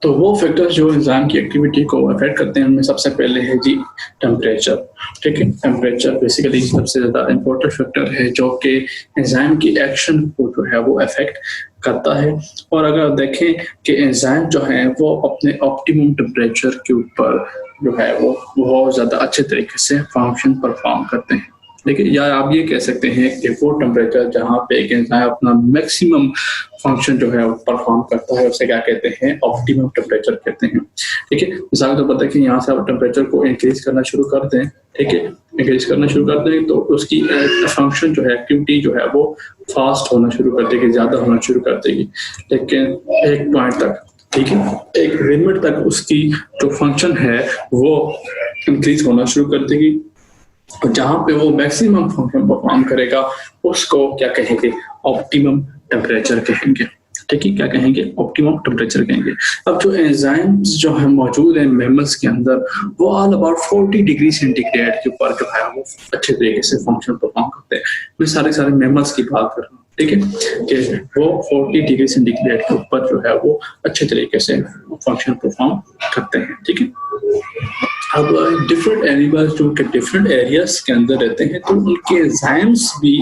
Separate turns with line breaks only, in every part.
तो वो फैक्टर्स जो एंजाइम की एक्टिविटी को अफेक्ट करते हैं उनमें सबसे पहले है जी टेम्परेचर। ठीक है, टेम्परेचर बेसिकली सबसे ज़्यादा इम्पोर्टेंट फैक्टर है जो कि एंजाइम की एक्शन को जो है वो अफेक्ट करता है। और अगर देखें कि एंजाइम जो है वो अपने ऑप्टिमम टेम्परेचर के ऊपर जो है वो बहुत ज़्यादा अच्छे तरीके से फंक्शन परफॉर्म करते हैं। देखिए, या आप ये कह सकते हैं कि वो टेम्परेचर जहाँ पे एक एंजाइम अपना मैक्सिमम फंक्शन जो है वो परफॉर्म करता है उसे क्या कहते हैं, ऑप्टिमम टेम्परेचर कहते हैं। ठीक है, मिसाल के तौर पर देखिए यहाँ से आप टेम्परेचर को इंक्रीज करना शुरू कर दें, ठीक है, इंक्रीज करना शुरू कर दें तो उसकी फंक्शन जो है, एक्टिविटी जो है वो फास्ट होना शुरू कर देगी, ज्यादा होना शुरू कर देगी। लेकिन एक पॉइंट तक, ठीक है, एक लिमिट तक उसकी जो फंक्शन है वो इंक्रीज होना शुरू कर देगी और जहां पे वो मैक्सिमम फंक्शन परफॉर्म करेगा उसको क्या कहेंगे, ऑप्टिमम टेम्परेचर कहेंगे। ठीक है, क्या कहेंगे, ऑप्टिमम टेम्परेचर कहेंगे। अब जो एंजाइम्स जो है मौजूद हैं मैमल्स के अंदर वो ऑल अबाउट 40 डिग्री सेंटीग्रेड के ऊपर जो है वो अच्छे तरीके से फंक्शन परफॉर्म करते हैं। मैं सारे मैमल्स की बात कर रहा हूँ, ठीक है, कि वो 40 डिग्री सेंटीग्रेड के ऊपर जो है वो अच्छे तरीके से फंक्शन परफॉर्म करते हैं। ठीक है, अब डिफरेंट एनिमल्स जो कि डिफरेंट एरियाज के अंदर रहते हैं तो उनके एंजाइम्स भी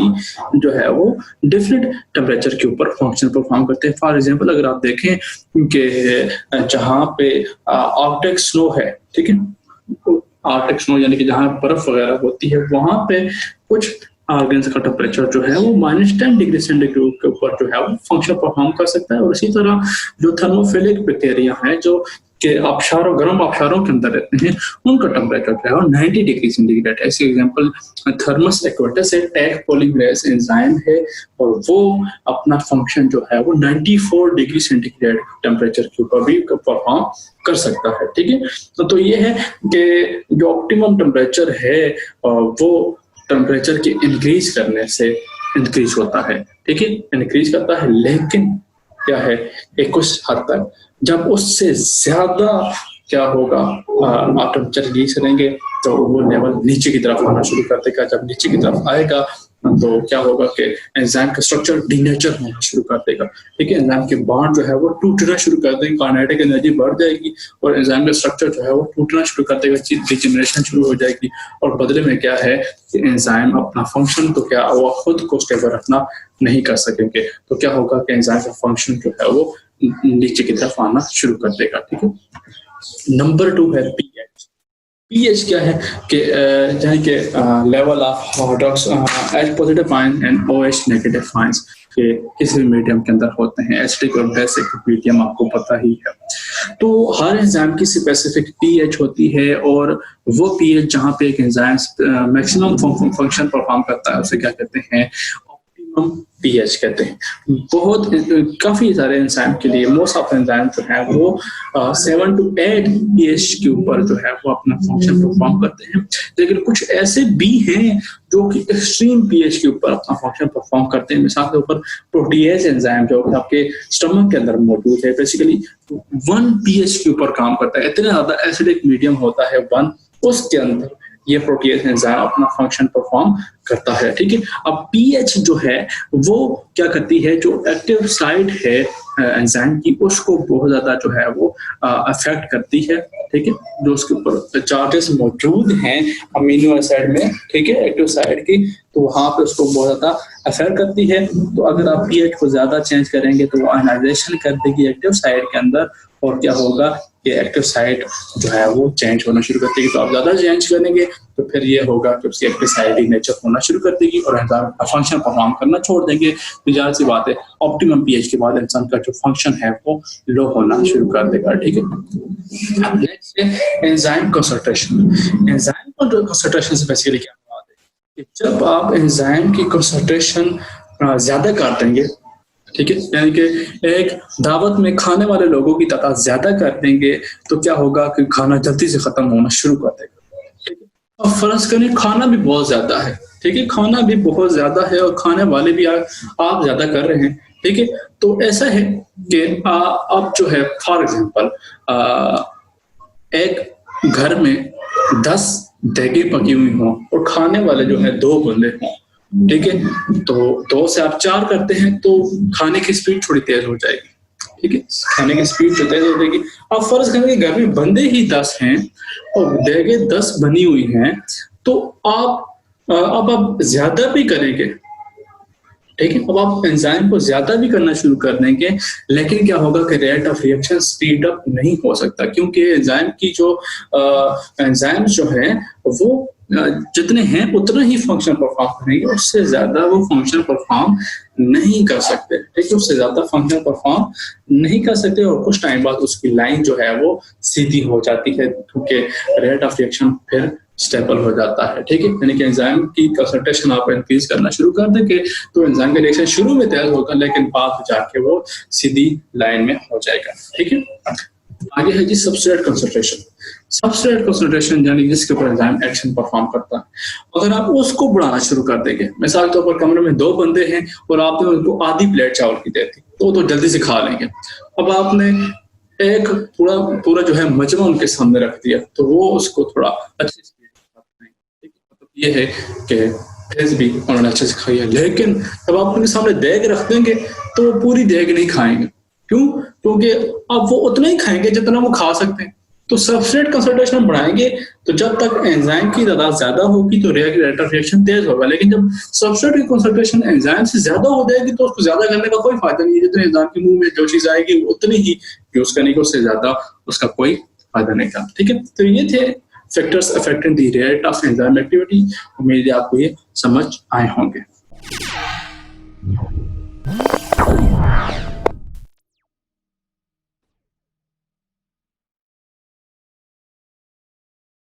जो है वो डिफरेंट टेम्परेचर के ऊपर फंक्शन परफॉर्म करते हैं। फॉर एग्जांपल अगर आप देखें कि जहाँ पे आर्कटिक स्नो है, ठीक है, आर्कटिक स्नो यानी कि जहाँ बर्फ वगैरह होती है वहां पे कुछ ऑर्गन्स का टेम्परेचर जो है वो -10 डिग्री सेंटीग्रेड के ऊपर जो है वो फंक्शन परफॉर्म कर सकता है। और इसी तरह जो थर्मोफिलिक बैक्टीरिया है जो के आबशारों, गर्म आबशारों के अंदर रहते हैं, उनका टेम्परेचर जो है वो 90 डिग्री सेंटीग्रेड है। ऐसे एग्जांपल थर्मस एक्वाटस है, टैग पॉलीमरेज एंजाइम है और वो अपना फंक्शन जो है वो 94 डिग्री सेंटीग्रेड टेम्परेचर के ऊपर भी परफॉर्म कर सकता है। ठीक है, तो ये है कि जो ऑप्टिमम टेम्परेचर है वो टेम्परेचर के इंक्रीज करने से इंक्रीज होता है। ठीक है, इंक्रीज करता है, लेकिन क्या है, एक कुछ हद तक जब उससे ज्यादा क्या होगा, आप टेम्परेचर रिलीज करेंगे तो वो लेवल नीचे की तरफ आना शुरू कर देगा। जब नीचे की तरफ आएगा तो क्या होगा कि एंजाइम का स्ट्रक्चर डीनेचर होना शुरू कर देगा। ठीक है, एंजाइम के बॉन्ड जो है वो टूटना शुरू कर देंगे, काइनेटिक एनर्जी बढ़ जाएगी और एंजाइम का स्ट्रक्चर जो है वो टूटना शुरू कर देगा, डिजेनरेशन शुरू हो जाएगी। और बदले में क्या है कि एंजाइम अपना फंक्शन तो क्या वो खुद को स्टेबल रखना नहीं कर सकेंगे। तो क्या होगा कि एंजाइम का फंक्शन जो है वो नीचे की तरफ आना शुरू कर देगा। ठीक है, नंबर 2 है पीएच। पीएच क्या है कि यानी कि लेवल ऑफ हाइड्रोक्स H positive ion and OH negative ions के किसी भी मीडियम के अंदर होते हैं। एसिडिक और बेसिक मीडियम आपको पता ही है। तो हर एंजाइम की स्पेसिफिक पीएच होती है और वो पीएच जहाँ पे एक एंजाइम मैक्सिमम फंक्शन परफॉर्म करता है उसे क्या कहते हैं, ऑप्टिमम पीएच कहते हैं। बहुत काफी सारे एंजाइम के लिए मोस्ट ऑफ एंजाइम जो है वो 7 to 8 पीएच के ऊपर जो है वो अपना फंक्शन परफॉर्म करते हैं। लेकिन कुछ ऐसे भी हैं जो कि एक्सट्रीम पीएच के ऊपर अपना फंक्शन परफॉर्म करते हैं। मिसाल के ऊपर प्रोटीएज एंजाइम जो आपके स्टमक के अंदर मौजूद है, बेसिकली 1 पीएच के ऊपर काम करता है। इतना ज्यादा एसिडिक मीडियम होता है 1, उसके अंदर ये प्रोटीएज एंजाइम अपना फंक्शन परफॉर्म करता है। ठीक है, अब पीएच जो है वो क्या करती है, जो एक्टिव साइट है एंजाइम की उसको बहुत ज्यादा जो है वो अफेक्ट करती है। ठीक है, जो उसके ऊपर चार्जेस मौजूद हैं अमीनो एसिड में, ठीक है, एक्टिव साइट की, तो वहां पे उसको बहुत ज्यादा अफेक्ट करती है। तो अगर आप पीएच को ज्यादा चेंज करेंगे तो वो आयनाइजेशन कर देगी एक्टिव साइट के अंदर और क्या होगा कि एक्टिव साइट जो है वो चेंज होना शुरू कर देगी। तो आप ज्यादा चेंज करेंगे तो फिर ये होगा कि उसकी एक्टिव साइट नेचर होना शुरू कर देगी और एंजाइम का फंक्शन परफॉर्म करना छोड़ देंगे। तो जाहिर सी बात है ऑप्टिमम पीएच के बाद इंसान का जो फंक्शन है वो लो होना शुरू कर देगा। ठीक है, नेक्स्ट है एंजाइम कंसंट्रेशन। एंजाइम कंसंट्रेशन से बेसिकली क्या बात है कि जब आप एंजाइम की कंसंट्रेशन ज्यादा कर देंगे, ठीक है, यानी कि एक दावत में खाने वाले लोगों की तादाद ज्यादा कर देंगे तो क्या होगा कि खाना जल्दी से खत्म होना शुरू कर देगा। ठीक है, अब फर्ज करें खाना भी बहुत ज्यादा है, ठीक है, खाना भी बहुत ज्यादा है और खाने वाले भी आप ज्यादा कर रहे हैं। ठीक है, तो ऐसा है कि आप जो है फॉर एग्जांपल एक घर में 10 देगे पकी हुई हों और खाने वाले जो है 2 बंदे हों, ठीक है। तो 2 से आप 4 करते हैं तो खाने की स्पीड थोड़ी तेज हो जाएगी, ठीक है, खाने की स्पीड जो तेज हो जाएगी। अब फर्ज करें कि घर में बंदे ही 10 हैं और जगह 10 बनी हुई हैं, तो अब आप ज्यादा भी करेंगे, ठीक है, अब आप एंजाइम को ज्यादा भी करना शुरू कर देंगे, लेकिन क्या होगा कि rate of reaction speed up नहीं हो सकता, क्योंकि एंजाइम की जो एंजाइम जो है वो जितने हैं उतना ही फंक्शन परफॉर्म करेंगे, उससे ज्यादा वो फंक्शन परफॉर्म नहीं कर सकते, ठीक है, उससे ज्यादा फंक्शन परफॉर्म नहीं कर सकते और कुछ टाइम बाद उसकी लाइन जो है वो सीधी हो जाती है, क्योंकि रेट ऑफ रिएक्शन फिर स्टेबल हो जाता है, ठीक है। यानी कि एंजाइम की कंसंट्रेशन आप इंक्रीज करना शुरू कर देंगे तो एंजाइम का रिएक्शन शुरू में तेज होगा, लेकिन बाद में जाके वो सीधी लाइन में हो जाएगा, ठीक है। आगे है जी सबस्ट्रेट कंसंट्रेशन। सबस्ट्रेट कंसंट्रेशन यानी जिसके ऊपर एंजाइम एक्शन परफॉर्म करता है, अगर आप उसको बढ़ाना शुरू कर देंगे, मिसाल के तौर पर कमरे में 2 बंदे हैं और आपने उनको आधी प्लेट चावल की दे दी तो जल्दी से खा लेंगे। अब आपने एक पूरा जो है मजमा उनके सामने रख दिया तो वो उसको थोड़ा अच्छे से, ये है कि फिर भी उन्होंने अच्छे से खाई है, लेकिन जब आप उनके सामने देग रख देंगे तो वो पूरी देग नहीं खाएंगे। क्यों? क्योंकि अब वो उतना ही खाएंगे जितना वो खा सकते हैं। तो सबस्ट्रेट कंसंट्रेशन बढ़ाएंगे तो जब तक एंजाइम की तादाद ज्यादा होगी तो रेट ऑफ रिएक्शन तेज होगा, लेकिन जब सबस्ट्रेट की कंसंट्रेशन एंजाइम से ज्यादा हो जाएगी तो उसको ज्यादा करने का कोई फायदा नहीं है। जितने एंजाइम के मुंह में जो चीज आएगी उतनी ही यूज करने की, उससे ज्यादा उसका कोई फायदा नहीं था, ठीक है। तो ये थे factors affecting the rate of enzyme activity. उम्मीद है आपको ये समझ आए होंगे।